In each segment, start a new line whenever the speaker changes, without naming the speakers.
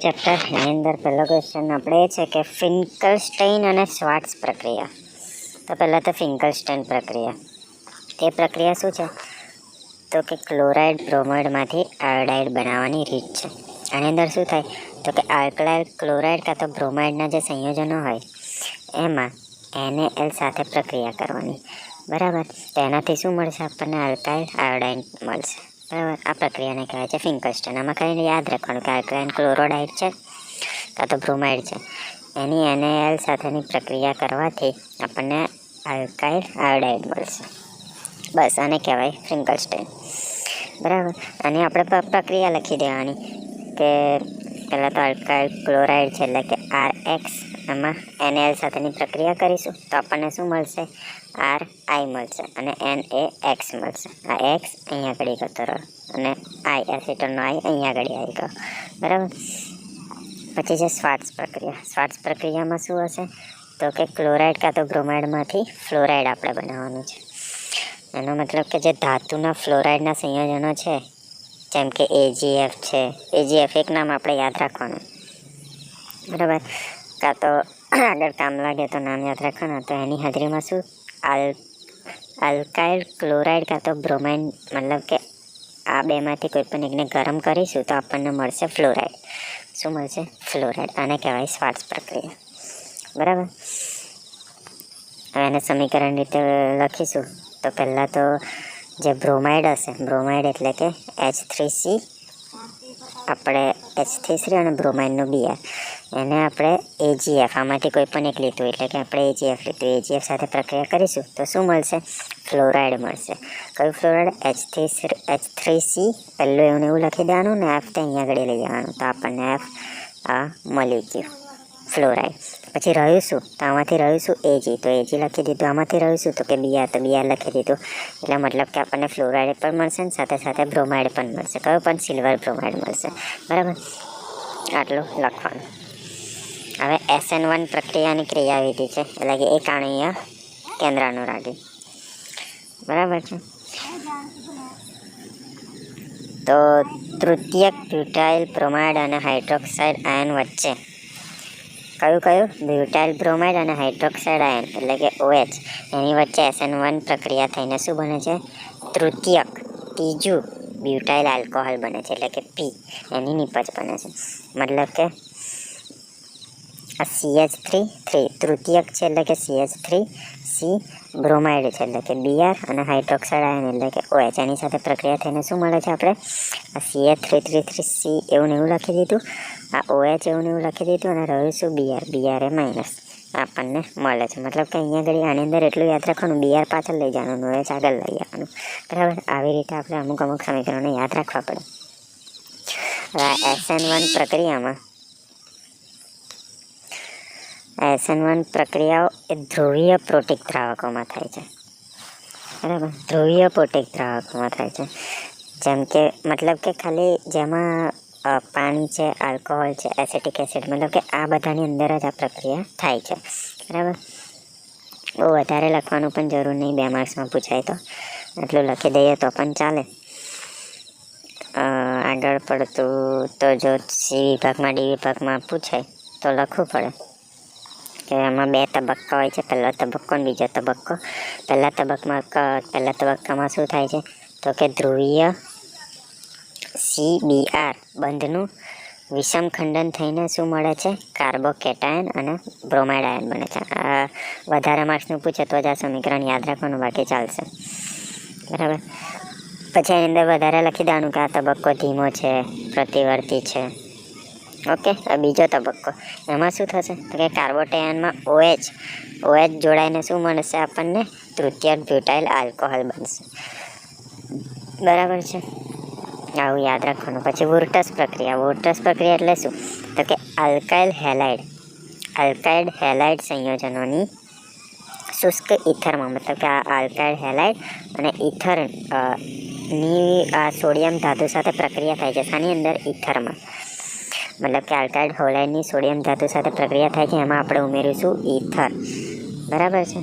Chapter એની અંદર પહેલો question આપણે એ છે કે ફિન્કલસ્ટેઇન અને શ્વાર્ટ્ઝ પ્રક્રિયા. તો પહેલાં તો ફિન્કલસ્ટેઇન પ્રક્રિયા. તે પ્રક્રિયા શું છે? તો કે ક્લોરાઇડ બ્રોમાઇડમાંથી આયોડાઇડ બનાવવાની રીત છે. આની અંદર શું થાય? તો કે આલ્કલાઇલ ક્લોરાઇડ કાં તો બ્રોમાઇડના જે સંયોજનો હોય એમાં NaL સાથે પ્રક્રિયા કરવાની. બરાબર. તો એનાથી શું મળશે? આપણને આલ્કાઇલ આયોડાઇડ મળશે. બરાબર. આ પ્રક્રિયાને કહેવાય છે ફિન્કલસ્ટેઇન. આમાં ખાલી યાદ રાખવાનું કે આલ્કલાઇન ક્લોરાઇડ છે કાં તો બ્રોમાઇડ છે, એની NaL સાથેની પ્રક્રિયા કરવાથી આપણને આલ્કાઇલ આયોડાઇડ મળશે. બસ આને કહેવાય ફિન્કલસ્ટેઇન. બરાબર. આની આપણે પ્રક્રિયા લખી દેવાની કે પહેલાં તો આલ્કાઇલ ક્લોરાઇડ છે એટલે કે RX, એમાં NaL સાથેની પ્રક્રિયા કરીશું તો આપણને શું મળશે? RI મળશે અને NaX મળશે. આ X અહીંયા આગળ કરતો રહ્યો અને I એસિટોનનો I અહીંયા આગળ આવી ગયો. બરાબર. પછી છે શ્વાર્ટ્ઝ પ્રક્રિયા. શ્વાર્ટ્ઝ પ્રક્રિયામાં શું હશે? તો કે ક્લોરાઇડ કાં તો બ્રોમાઇડમાંથી ફ્લોરાઇડ આપણે બનાવવાનું છે. એનો મતલબ કે જે ધાતુના ફ્લોરાઇડના સંયોજનો છે જેમ કે AgF છે, AgF એક નામ આપણે યાદ રાખવાનું. બરાબર. કાં તો આગળ કામ લાગે તો નામ યાદ રાખવાનું. તો એની હાજરીમાં શું આલ્કાઇલ ક્લોરાઇડ કાં તો બ્રોમાઇડ, મતલબ કે આ બેમાંથી કોઈ પણ એકને ગરમ કરીશું તો આપણને મળશે ફ્લોરાઇડ. શું મળશે? ફ્લોરાઇડ. આને કહેવાય શ્વાર્ટ્ઝ પ્રક્રિયા. બરાબર. હવે એને સમીકરણ રીતે લખીશું તો પહેલાં તો જે બ્રોમાઇડ હશે, બ્રોમાઇડ એટલે કે H3C, આપણે H3 અને બ્રોમાઇડનું Br, એને આપણે AgF આમાંથી કોઈ પણ એક લીધું એટલે કે આપણે AgF લીધું. AgF સાથે પ્રક્રિયા કરીશું તો શું મળશે? ફ્લોરાઇડ મળશે. કયું ફ્લોરાઇડ? H3C. પહેલું એવું લખી દેવાનું ને F તો અહીંયા આગળ લઈ જવાનું તો આપણને F મળી ગયું, ફ્લોરાઇડ. પછી રહ્યું શું? તો આમાંથી રહ્યું શું? Ag. તો Ag લખી દીધું. આમાંથી રહ્યું શું? તો કે Br, તો Br લખી દીધું. એટલે મતલબ કે આપણને ફ્લોરાઇડ પણ મળશે ને સાથે સાથે બ્રોમાઇડ પણ મળશે. કયો પણ? સિલ્વર બ્રોમાઇડ મળશે. બરાબર. આટલું લખવાનું. હવે SN1 પ્રક્રિયાની ક્રિયાવિધિ છે એટલે કે એક આણ્વીય કેન્દ્રાનુરાગી. બરાબર છે. તો તૃતીયક બ્યુટાઇલ બ્રોમાઇડ અને હાઇડ્રોક્સાઇડ આયન વચ્ચે કયું બ્યુટાઇલ બ્રોમાઇડ અને હાઇડ્રોક્સાઇડ આયન એટલે કે OH, એની વચ્ચે SN1 પ્રક્રિયા થઈને શું બને છે? તૃતીયક, ત્રીજું બ્યુટાઇલ આલ્કોહોલ બને છે એટલે કે P, એની નિપજ બને છે. મતલબ કે આ CH3 તૃતીયક છે એટલે કે CH3, C બ્રોમાઇડ છે એટલે કે Br અને હાઇડ્રોક્સાઇડ આયન એટલે કે OH, એની સાથે પ્રક્રિયા થઈને શું મળે છે? આપણે આ CH333C એવું લખી દીધું, આ OH એવું લખી દીધું અને રહ્યું શું? Br. Br એ માઇનસ આપણને મળે છે. મતલબ કે અહીંયા આગળ આની અંદર એટલું યાદ રાખવાનું, Br પાછળ લઈ જવાનું, OH આગળ લઈ જવાનું. બરાબર. આવી રીતે આપણે અમુક સમીકરણો યાદ રાખવા પડે. SN1 પ્રક્રિયામાં SN1 પ્રક્રિયાઓ એ ધ્રુવીય પ્રોટીક દ્રાવકોમાં થાય છે. બરાબર. ધ્રુવીય પ્રોટીક દ્રાવકોમાં થાય છે. જેમ કે મતલબ કે ખાલી જેમાં પાણી છે, આલ્કોહોલ છે, એસિટિક એસિડ, મતલબ કે આ બધાની અંદર જ આ પ્રક્રિયા થાય છે. બરાબર. બહુ વધારે લખવાનું પણ જરૂર નહીં, 2 માર્ક્સમાં પૂછાય તો એટલું લખી દઈએ તો પણ ચાલે. આગળ પડતું તો જો C વિભાગમાં, D વિભાગમાં પૂછાય તો લખવું પડે કે એમાં 2 તબક્કા હોય છે, પહેલો તબક્કો અને બીજો તબક્કો. પહેલા તબક્કામાં શું થાય છે? તો કે ધ્રુવીય CBr બંધનું વિષમ ખંડન થઈને શું મળે છે? કાર્બોકેટાયન અને બ્રોમાઇડ આયન બને છે. વધારે માર્ક્સનું પૂછે તો જ આ સમીકરણ યાદ રાખવાનું, બાકી ચાલશે. બરાબર. પછી એની અંદર વધારે લખી દેવાનું કે આ તબક્કો ધીમો છે, પ્રતિવર્તી છે. ઓકે. બીજો તબક્કો, એમાં શું થશે? તો કે કાર્બોકેટાયનમાં OH જોડાઈને શું મળશે આપણને? તૃતીયક બ્યુટાઇલ આલ્કોહોલ બનશે. બરાબર છે. આવું યાદ રાખવાનું. પછી વોર્ટસ પ્રક્રિયા એટલે શું? તો કે આલ્કાઇલ હેલાઇડ સંયોજનોની શુષ્ક ઇથરમાં, મતલબ કે આ આલ્કાઇલ હેલાઇડ અને ઇથરની આ સોડિયમ ધાતુ સાથે પ્રક્રિયા થાય છે. આની અંદર ઇથરમાં, મતલબ કે આલ્કાઇલ હેલાઇડની સોડિયમ ધાતુ સાથે પ્રક્રિયા થાય છે, એમાં આપણે ઉમેરીશું ઇથર. બરાબર છે.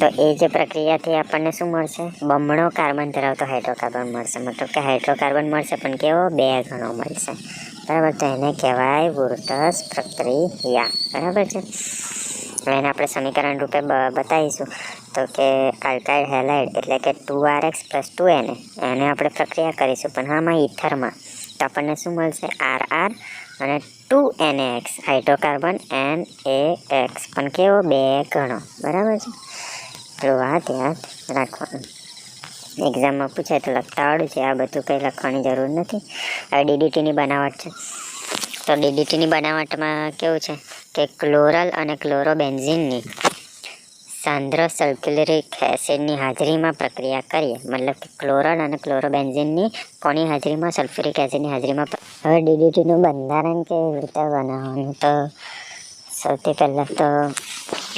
તો એ જે પ્રક્રિયાથી આપણને શું મળશે? બમણો કાર્બન ધરાવતો હાઇડ્રોકાર્બન મળશે. મતલબ કે હાઇડ્રોકાર્બન મળશે પણ કેવો? 2 ગણો મળશે. બરાબર. તો એને કહેવાય વોલ્ટસ પ્રક્રિયા. બરાબર છે. હવે એને આપણે સમીકરણ રૂપે બતાવીશું. તો કે આલ્કાઇલ હેલાઇડ એટલે કે 2RX + 2Na એને આપણે પ્રક્રિયા કરીશું. પણ હામાં ઇથરમાં તો આપણને શું મળશે? RR અને 2NaX હાઇડ્રોકાર્બન NaX પણ કેવો? 2 ગણો. બરાબર છે. તો આ ધ્યાન રાખવાનું. એક્ઝામમાં પૂછાય તો લખતા આવડું છે. આ બધું કંઈ લખવાની જરૂર નથી. હવે ડીડીટીની બનાવટ છે. તો ડીડીટીની બનાવટમાં કેવું છે કે ક્લોરલ અને ક્લોરોબેન્ઝિનની સાંદ્ર સલ્ફ્યુરિક એસિડની હાજરીમાં પ્રક્રિયા કરીએ. મતલબ કે ક્લોરલ અને ક્લોરોબેન્ઝિનની કોની હાજરીમાં? સલ્ફ્યુરિક એસિડની હાજરીમાં. હવે ડીડીટીનું બંધારણ કેવી રીતે બનાવવાનું? તો સૌથી પહેલાં તો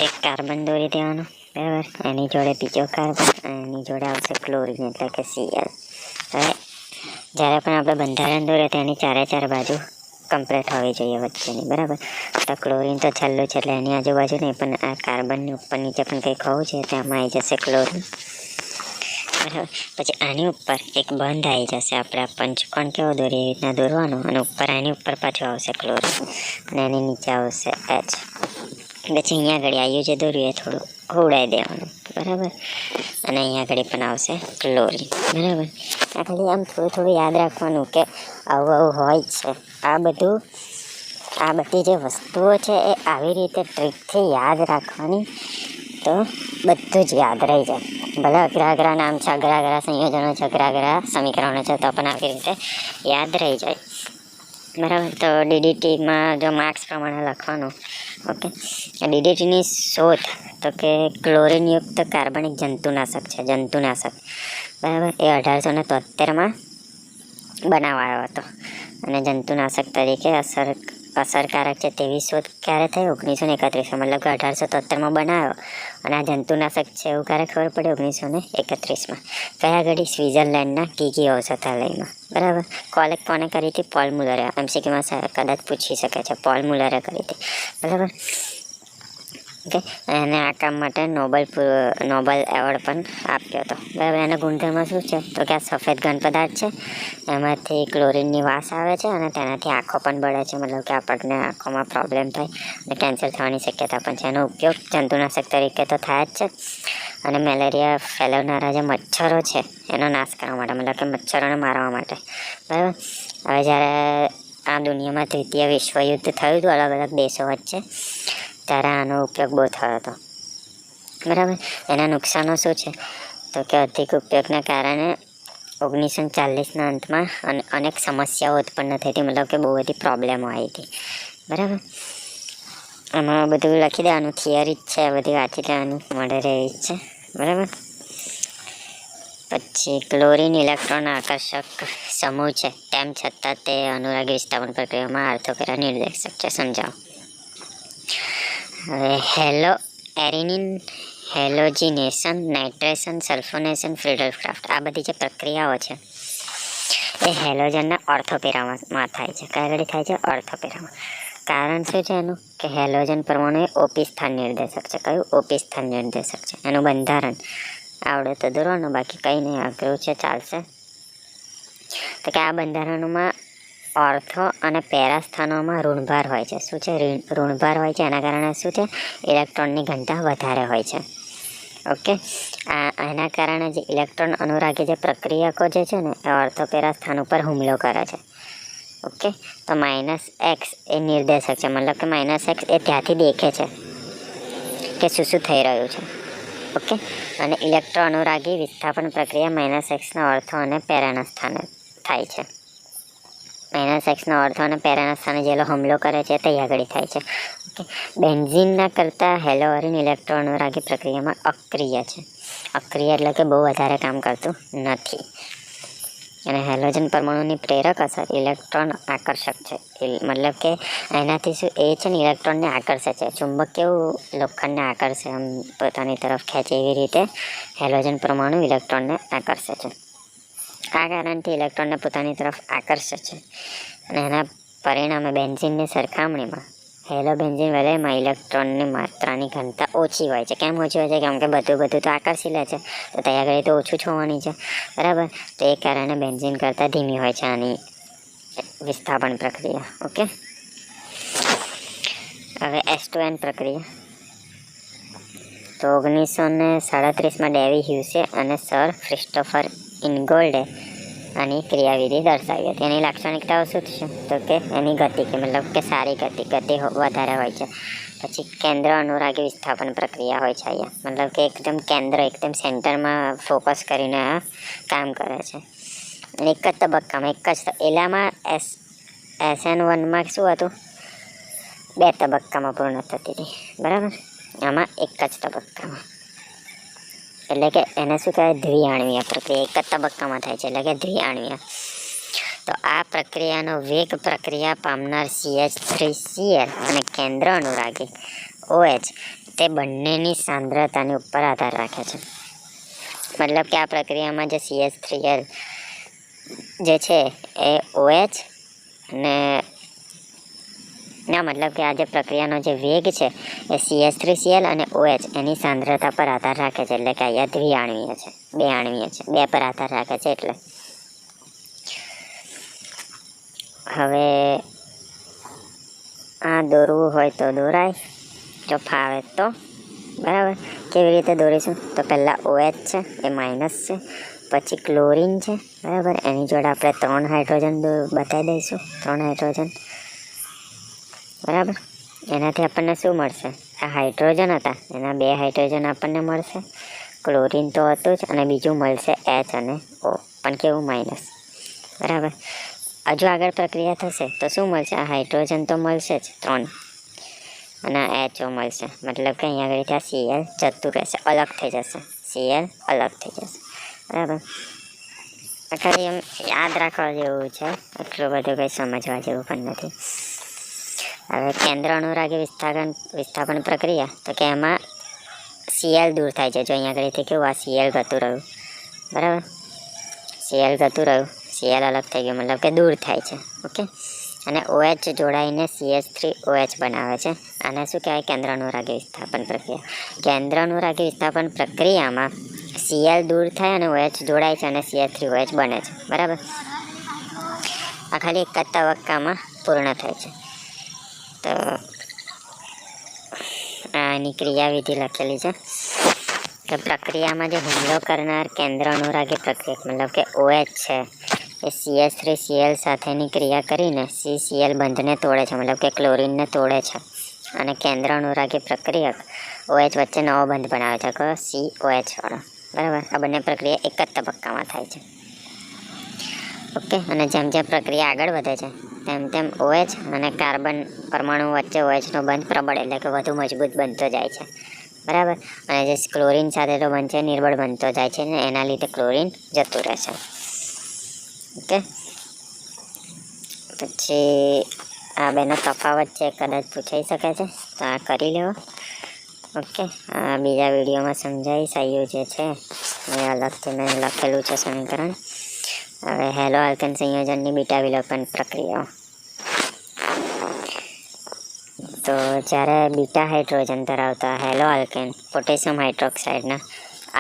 એક કાર્બન દોરી દેવાનું. બરાબર. એની જોડે બીજો કાર્બન, એની જોડે આવશે ક્લોરીન એટલે કે Cl. હવે જ્યારે પણ આપણે બંધારણ દોરીએ તો એની 4 બાજુ કમ્પ્લીટ હોવી જોઈએ વચ્ચેની. બરાબર. તો ક્લોરીન તો છેલ્લું છે એટલે એની આજુબાજુ નહીં, પણ આ કાર્બનની ઉપર નીચે પણ કંઈક હોવું છે, તેમાં આવી જશે ક્લોરીન. બરાબર. પછી આની ઉપર એક બંધ આવી જશે. આપણે આ પંચકોણ કેવો દોરીએ એવી રીતના દોરવાનું, અને ઉપર આની ઉપર પાછું આવશે ક્લોરીન અને એની નીચે આવશે H. પછી અહીંયા આગળ આવ્યું જે દોર્યું એ થોડું ઉડાઈ દેવાનું. બરાબર. અને અહીંયા આગળ પણ આવશે ક્લોરીન. બરાબર. આ ખાલી આમ થોડું યાદ રાખવાનું કે આવું હોય જ છે. આ બધી જે વસ્તુઓ છે એ આવી રીતે ટ્રીકથી યાદ રાખવાની, તો બધું જ યાદ રહી જાય. ભલે અઘરા નામ છે, અઘરા સંયોજનો છે, અઘરા સમીકરણો છે, તો પણ આવી રીતે યાદ રહી જાય. બરાબર. તો ડીડીટીમાં જો માર્ક્સ પ્રમાણે લખવાનું. ઓકે. ડીડીટીની શોધ તો કે ક્લોરીનયુક્ત કાર્બનિક જંતુનાશક છે. બરાબર. એ 1873માં બનાવાયો હતો અને જંતુનાશક તરીકે અસરકારક છે તેવી શોધ ક્યારે થઈ? 1931. મતલબ કે 1873માં બનાવ્યો અને આ જંતુનાશક છે એવું ક્યારે ખબર પડી? 1931માં. કયા ઘડી? સ્વિટ્ઝરલેન્ડના કીકી ઔષધાલયમાં. બરાબર. કોને કરી હતી? પોલ મુલરે. MCQમાં કદાચ પૂછી શકે છે. પોલ મુલરે કરી હતી. બરાબર. ઓકે. એને આ કામ માટે નોબલ એવોર્ડ પણ આપ્યો હતો. બરાબર. એના ગુણધર્મ શું છે? તો કે આ સફેદ ઘન પદાર્થ છે, એમાંથી ક્લોરીનની વાસ આવે છે અને તેનાથી આંખો પણ બળે છે. મતલબ કે આપણને આંખોમાં પ્રોબ્લેમ થાય અને કેન્સર થવાની શક્યતા પણ છે. એનો ઉપયોગ જંતુનાશક તરીકે તો થાય જ છે, અને મેલેરિયા ફેલાવનારા જે મચ્છરો છે એનો નાશ કરવા માટે, મતલબ કે મચ્છરોને મારવા માટે. બરાબર. હવે જ્યારે આ દુનિયામાં 3ય વિશ્વયુદ્ધ થયું હતું અલગ અલગ દેશો વચ્ચે, ત્યારે આનો ઉપયોગ બહુ થયો હતો. બરાબર. એના નુકસાનો શું છે? તો કે અધિક ઉપયોગના કારણે 1940ના અંતમાં અનેક સમસ્યાઓ ઉત્પન્ન થઈ હતી. મતલબ કે બહુ બધી પ્રોબ્લેમો આવી હતી. બરાબર. આમાં બધું લખી દેવાનું. થિયરી જ છે, બધી વાંચી લેવાની, મળે એવી જ છે. બરાબર. પછી ક્લોરીન ઇલેક્ટ્રોન આકર્ષક સમૂહ છે, તેમ છતાં તે અનુરાગી વિસ્થાપન પ્રક્રિયામાં આર્થોપેરા નિર્દેશક છે. સમજાવો. હવે એરિનિન હેલોજિનેશન, નાઇટ્રેશન, સલ્ફોનેશન, ફ્રીડલક્રાફ્ટ, આ બધી જે પ્રક્રિયાઓ છે એ હેલોજનના ઓર્થોપેરામાં થાય છે. કયા ઘડી થાય છે? ઓર્થોપેરામાં. કારણ શું છે એનું? કે હેલોજન પરમાણુ એ ઓપી સ્થાન નિર્દેશક છે. કયું? ઓપી સ્થાન નિર્દેશક છે. એનું બંધારણ આવડે તો દોરવાનું, બાકી કંઈ નહીં, અઘરું છે, ચાલશે. તો કે આ બંધારણોમાં ઓર્થો અને પેરા સ્થાનોમાં ઋણભાર હોય છે. શું છે? ઋણભાર હોય છે. એના કારણે શું છે? ઇલેક્ટ્રોનની ઘનતા વધારે હોય છે. ઓકે. એના કારણે જે ઇલેક્ટ્રોન અનુરાગી જે પ્રક્રિયકો જે છે ને એ ઓર્થોપેરા સ્થાન ઉપર હુમલો કરે છે. ઓકે. તો -X એ નિર્દેશક છે. મતલબ કે -X એ ત્યાંથી દેખે છે કે શું થઈ રહ્યું છે. ઓકે. અને ઇલેક્ટ્રો અનુરાગી વિસ્થાપન પ્રક્રિયા -Xના ઓર્થો અને પેરાના સ્થાને થાય છે. -Xના ઓર્થો અને પેરાના સ્થાને જે હુમલો કરે છે તે આગળ થાય છે. ઓકે. બેન્ઝીનના કરતાં હેલોઅરીન ઇલેક્ટ્રો અનુરાગી પ્રક્રિયામાં અક્રિય છે. અક્રિય એટલે કે બહુ વધારે કામ કરતું નથી. અને હેલોજન પરમાણુની પ્રેરક અસર ઇલેક્ટ્રોન આકર્ષક છે. મતલબ કે એનાથી શું એ છે ને ઇલેક્ટ્રોનને આકર્ષે છે. ચુંબક કેવું લોખંડને આકર્ષે, આમ પોતાની તરફ ખેંચે, એવી રીતે હેલોજન પરમાણુ ઇલેક્ટ્રોનને આકર્ષે છે. આ કારણથી ઇલેક્ટ્રોનને પોતાની તરફ આકર્ષે છે અને એના પરિણામે બેન્ઝીનની સરખામણીમાં હેલોબેન્ઝીન વલયમાં ઇલેક્ટ્રોનની માત્રાની ઘનતા ઓછી હોય છે. કેમ ઓછી હોય છે? કેમ કે બધું તો આકર્ષી લે છે, તો ત્યાં આગળ તો ઓછું છોવાની છે, બરાબર. તો એ કારણે બેન્ઝીન કરતાં ધીમી હોય છે આની વિસ્થાપન પ્રક્રિયા. ઓકે, હવે S2N પ્રક્રિયા. તો 1937માં ડેવી હ્યુસે અને સર ક્રિસ્ટોફર ઇનગોલ્ડે આની ક્રિયાવિધિ દર્શાવી હતી. એની લાક્ષણિકતાઓ શું છે? તો કે એની ગતિ, કે મતલબ કે સારી ગતિ વધારે હોય છે. પછી કેન્દ્ર અનુરાગી વિસ્થાપન પ્રક્રિયા હોય છે અહીંયા, મતલબ કે એકદમ સેન્ટરમાં ફોકસ કરીને આ કામ કરે છે. એક જ તબક્કામાં એલામાં SN1માં શું હતું? 2 તબક્કામાં પૂર્ણ થતી હતી, બરાબર. આમાં એક જ તબક્કામાં, એટલે કે એને શું કહેવાય? દ્વિઆણવીય પ્રક્રિયા. એક જ તબક્કામાં થાય છે, એટલે કે દ્વિઆણવીય. તો આ પ્રક્રિયાનો વેગ પ્રક્રિયા પામનાર CH3Cl અને કેન્દ્ર અનુરાગી OH તે બંનેની સાંદ્રતાની ઉપર આધાર રાખે છે. મતલબ કે આ પ્રક્રિયામાં જે CH3L જે છે એ OH ના મતલબ કે આ જે પ્રક્રિયાનો જે વેગ છે એ CH3Cl અને OH એની સાંદ્રતા પર આધાર રાખે છે. એટલે કે અહીંયા દ્વિઆણવીય છે, 2 આણવીય છે, 2 પર આધાર રાખે છે. એટલે હવે આ દોરવું હોય તો દોરાય, જો ફાવે તો, બરાબર. કેવી રીતે દોરીશું? તો પહેલાં OH છે એ માઇનસ છે, પછી ક્લોરીન છે, બરાબર. એની જોડે આપણે 3 હાઇડ્રોજન બતાવી દઈશું, 3 હાઇડ્રોજન, બરાબર. એનાથી આપણને શું મળશે? આ હાઇડ્રોજન હતા એના 2 હાઇડ્રોજન આપણને મળશે. ક્લોરીન તો હતું જ, અને બીજું મળશે H અને O, પણ કેવું? માઇનસ, બરાબર. હજુ આગળ પ્રક્રિયા થશે તો શું મળશે? આ હાઇડ્રોજન તો મળશે જ 3, અને HO મળશે. મતલબ કે અહીંયા આગળ ત્યાં Cl જતું રહેશે, અલગ થઈ જશે, Cl અલગ થઈ જશે, બરાબર. ખાલી એમ યાદ રાખવા જેવું છે, એટલું બધું કંઈ સમજવા જેવું પણ નથી. હવે કેન્દ્ર અનુરાગી વિસ્થાપન પ્રક્રિયા, તો કે એમાં Cl દૂર થાય છે. જો અહીંયા આગળથી કેવું? આ Cl ગતું રહ્યું, બરાબર. Cl ગતું રહ્યું, Cl અલગ થઈ ગયું, મતલબ કે દૂર થાય છે. ઓકે, અને OH જોડાઈને CH3OH બનાવે છે. આને શું કહેવાય? કેન્દ્ર અનુરાગી વિસ્થાપન પ્રક્રિયા. કેન્દ્ર અનુરાગી વિસ્થાપન પ્રક્રિયામાં Cl દૂર થાય અને OH જોડાય છે અને CH3OH બને છે, બરાબર. આ ખાલી એક જ તબક્કામાં પૂર્ણ થાય છે. તો આની ક્રિયાવિધિ લખેલી છે કે પ્રક્રિયામાં જે હુમલો કરનાર કેન્દ્ર અનુરાગી પ્રક્રિયા, મતલબ કે OH છે એ CH3Cl સાથેની ક્રિયા કરીને CCl બંધને તોડે છે, મતલબ કે ક્લોરીનને તોડે છે, અને કેન્દ્ર અનુરાગી પ્રક્રિયક OH વચ્ચે નવો બંધ બનાવે છે, કે COH વાળો, બરાબર. આ બંને પ્રક્રિયા એક જ તબક્કામાં થાય છે. ઓકે, અને જેમ જેમ પ્રક્રિયા આગળ વધે છે તેમ OH અને કાર્બન પરમાણુ વચ્ચે OHનો બંધ પ્રબળ, એટલે કે વધુ મજબૂત બનતો જાય છે, બરાબર. અને જે ક્લોરીન સાથે તો બંધ છે નિર્બળ બનતો જાય છે, ને એના લીધે ક્લોરીન જતું રહેશે. ઓકે, પછી આ બેનો તફાવત છે કદાચ પૂછાઈ શકે છે, તો આ કરી લેવો. ઓકે, આ બીજા વિડીયોમાં સમજાવીશ. આયુ જે છે એ અલગથી મેં લખેલું છે સમીકરણ. હવે હેલો આલ્કેન સંયોજનની બીટા વિલોપન પ્રક્રિયાઓ. તો જ્યારે બીટા હાઇડ્રોજન ધરાવતા હેલો આલ્કેન પોટેશિયમ હાઇડ્રોક્સાઇડના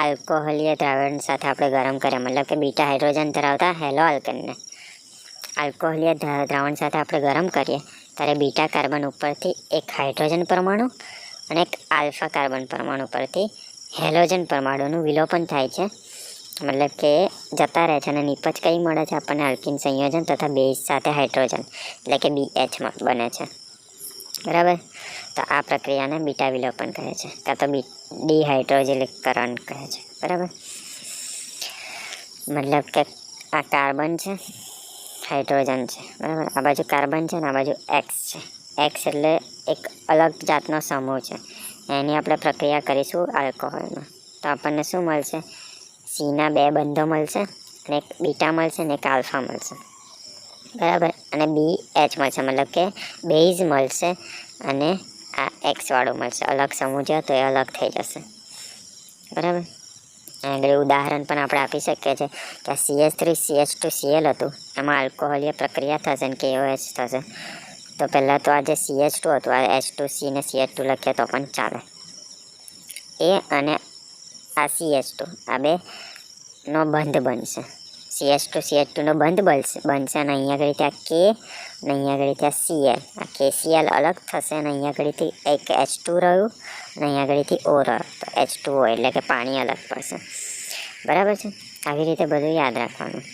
આલ્કોહોલીય દ્રાવણ સાથે આપણે ગરમ કરીએ, મતલબ કે બીટા હાઇડ્રોજન ધરાવતા હેલો આલ્કેનને આલ્કોહોલીય દ્રાવણ સાથે આપણે ગરમ કરીએ ત્યારે બીટા કાર્બન ઉપરથી એક હાઇડ્રોજન પરમાણુ અને એક આલ્ફા કાર્બન પરમાણુ પરથી હેલોજન પરમાણુનું વિલોપન થાય છે, મતલબ કે જતા રહે છે, અને નિપજ કઈ મળે છે આપણને? આલ્કિન સંયોજન તથા બેઝ સાથે હાઇડ્રોજન, એટલે કે BH બને છે, બરાબર. તો આ પ્રક્રિયાને બીટા વિલોપન કહે છે, કાં તો ડિહાઇડ્રોજિલીકરણ કહે છે, બરાબર. મતલબ કે આ કાર્બન છે, હાઇડ્રોજન છે, બરાબર. આ બાજુ કાર્બન છે ને આ બાજુ X છે. X એટલે એક અલગ જાતનો સમૂહ છે, એની આપણે પ્રક્રિયા કરીશું આલ્કોહોલમાં. તો આપણને શું મળશે? Cના 2 બંધો મળશે, અને એક બીટા મળશે ને એક આલ્ફા મળશે, બરાબર. અને BH મળશે, મતલબ કે બેઝ મળશે, અને આ X વાળું મળશે. અલગ સમૂહ છે તો એ અલગ થઈ જશે, બરાબર. આગળ ઉદાહરણ પણ આપણે આપી શકીએ છીએ કે CH3CH2Cl હતું, એમાં આલ્કોહોલીય પ્રક્રિયા થશે ને KOH થશે, તો પહેલાં તો આ જે CH2 હતું આ H2C ને CH2 લખીએ તો પણ ચાલે. એ અને આ CH2 આ બેનો બંધ બનશે. CH2 નો બંધ બનશે અને અહીંયા આગળ ત્યાં K અને અહીંયા આગળ ત્યાં Cl. આ KCl અલગ થશે અને અહીંયા આગળથી એક H2 રહ્યું અને અહીંયા આગળથી O રહ્યો તો H2O એટલે કે પાણી અલગ પડશે. બરાબર છે. આવી રીતે બધું યાદ રાખવાનું.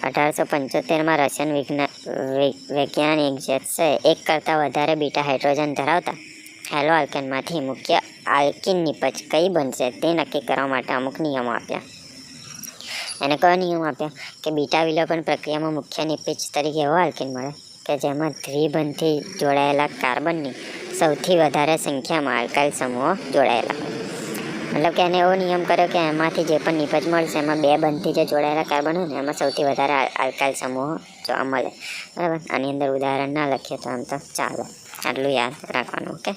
1875માં રશિયન વૈજ્ઞાનિક જે છે એક કરતાં વધારે બીટા હાઇડ્રોજન ધરાવતા હેલો આલ્કેનમાંથી મુખ્ય આલ્કીન નિપજ કઈ બનશે તે નક્કી કરવા માટે અમુક નિયમો આપ્યા. એને કયો નિયમ આપ્યા કે બીટા વિલોપન પ્રક્રિયામાં મુખ્ય નિપજ તરીકે એવો આલ્કીન મળે કે જેમાં દ્વિબંધથી જોડાયેલા કાર્બનની સૌથી વધારે સંખ્યામાં આલ્કાઇલ સમૂહો જોડાયેલા હોય. મતલબ કે એને એવો નિયમ કર્યો કે એમાંથી જે પણ નિપજ મળશે એમાં 2 બંધથી જે જોડાયેલા કાર્બન હોય ને એમાં સૌથી વધારે આલ્કાઇલ સમૂહો જોવા મળે. બરાબર. આની અંદર ઉદાહરણ ના લખીએ તો આમ તો ચાલે. આટલું યાદ રાખવાનું. ઓકે.